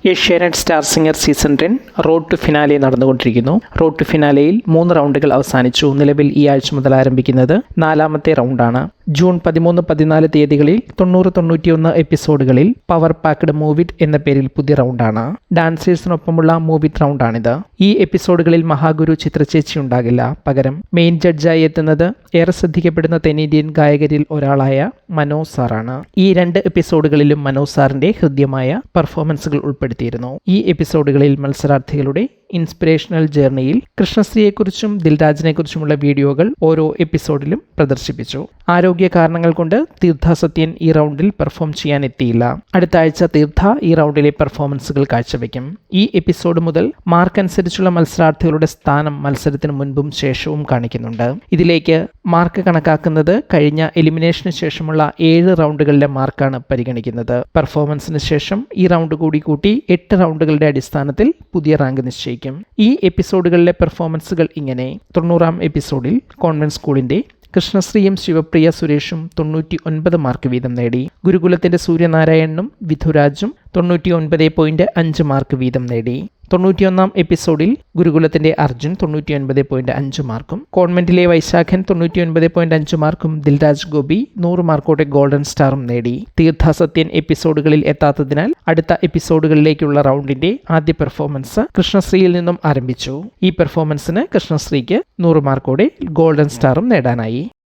Asianet star singer season 10 road to finale നടന്നുകൊണ്ടിരിക്കുന്നു. Road to ഫിനാലയിൽ 3 റൗണ്ടുകൾ അവസാനിച്ചു. നിലവിൽ ഈ ആഴ്ച മുതൽ ആരംഭിക്കുന്നത് 4ാമത്തെ റൗണ്ടാണ്. ജൂൺ 13-14 തീയതികളിൽ 90-91 എപ്പിസോഡുകളിൽ പവർ പാക്ഡ് മൂവിറ്റ് എന്ന പേരിൽ പുതിയ റൗണ്ടാണ്. ഡാൻസേഴ്സിനൊപ്പമുള്ള മൂവിറ്റ് റൗണ്ടാണിത്. ഈ എപ്പിസോഡുകളിൽ മഹാഗുരു ചിത്രചേച്ചി ഉണ്ടാകില്ല. പകരം മെയിൻ ജഡ്ജായി എത്തുന്നത് ഏറെ ശ്രദ്ധിക്കപ്പെടുന്ന തെന്നിന്ത്യൻ ഗായകരിൽ ഒരാളായ മനോജ് സാറാണ്. ഈ 2 എപ്പിസോഡുകളിലും മനോജ് സാറിന്റെ ഹൃദ്യമായ പെർഫോമൻസുകൾ ഉൾപ്പെടുത്തിയിരുന്നു. ഈ എപ്പിസോഡുകളിൽ മത്സരാർത്ഥികളുടെ ഇൻസ്പിറേഷണൽ ജേർണിയിൽ കൃഷ്ണശ്രീയെക്കുറിച്ചും ദിൽരാജിനെക്കുറിച്ചുമുള്ള വീഡിയോകൾ ഓരോ എപ്പിസോഡിലും പ്രദർശിപ്പിച്ചു. ആരോഗ്യ കാരണങ്ങൾ കൊണ്ട് തീർത്ഥ സത്യൻ ഈ റൗണ്ടിൽ പെർഫോം ചെയ്യാൻ എത്തിയില്ല. അടുത്ത ആഴ്ച തീർത്ഥ ഈ റൗണ്ടിലെ പെർഫോമൻസുകൾ കാഴ്ചവെക്കും. ഈ എപ്പിസോഡ് മുതൽ മാർക്ക് അനുസരിച്ചുള്ള മത്സരാർത്ഥികളുടെ സ്ഥാനം മത്സരത്തിന് മുൻപും ശേഷവും കാണിക്കുന്നുണ്ട്. ഇതിലേക്ക് മാർക്ക് കണക്കാക്കുന്നത് കഴിഞ്ഞ എലിമിനേഷന് ശേഷമുള്ള 7 റൗണ്ടുകളിലെ മാർക്കാണ് പരിഗണിക്കുന്നത്. പെർഫോമൻസിന് ശേഷം ഈ റൗണ്ട് കൂടി കൂട്ടി 8 റൗണ്ടുകളുടെ അടിസ്ഥാനത്തിൽ പുതിയ റാങ്ക് നിശ്ചയിക്കും. ഈ എപ്പിസോഡുകളിലെ പെർഫോമൻസുകൾ ഇങ്ങനെ: 90ാം എപ്പിസോഡിൽ കോൺവെന്റ് സ്കൂളിന്റെ കൃഷ്ണശ്രീയും ശിവപ്രിയ സുരേഷും 99 മാർക്ക് വീതം നേടി. ഗുരുകുലത്തിന്റെ സൂര്യനാരായണനും വിധുരാജും 99.5 മാർക്ക് വീതം നേടി. 91ാം എപ്പിസോഡിൽ ഗുരുകുലത്തിന്റെ അർജുൻ 99.5 മാർക്കും കോൺവെന്റിലെ വൈശാഖൻ 99.5 മാർക്കും ദിൽരാജ് ഗോപി 100 മാർക്കോടെ ഗോൾഡൻ സ്റ്റാറും നേടി. തീർത്ഥ സത്യൻ എപ്പിസോഡുകളിൽ എത്താത്തതിനാൽ അടുത്ത എപ്പിസോഡുകളിലേക്കുള്ള റൗണ്ടിന്റെ ആദ്യ പെർഫോമൻസ് കൃഷ്ണശ്രീയിൽ നിന്നും ആരംഭിച്ചു. ഈ പെർഫോമൻസിന് കൃഷ്ണശ്രീക്ക് 100 മാർക്കോടെ ഗോൾഡൻ സ്റ്റാറും നേടാനായി.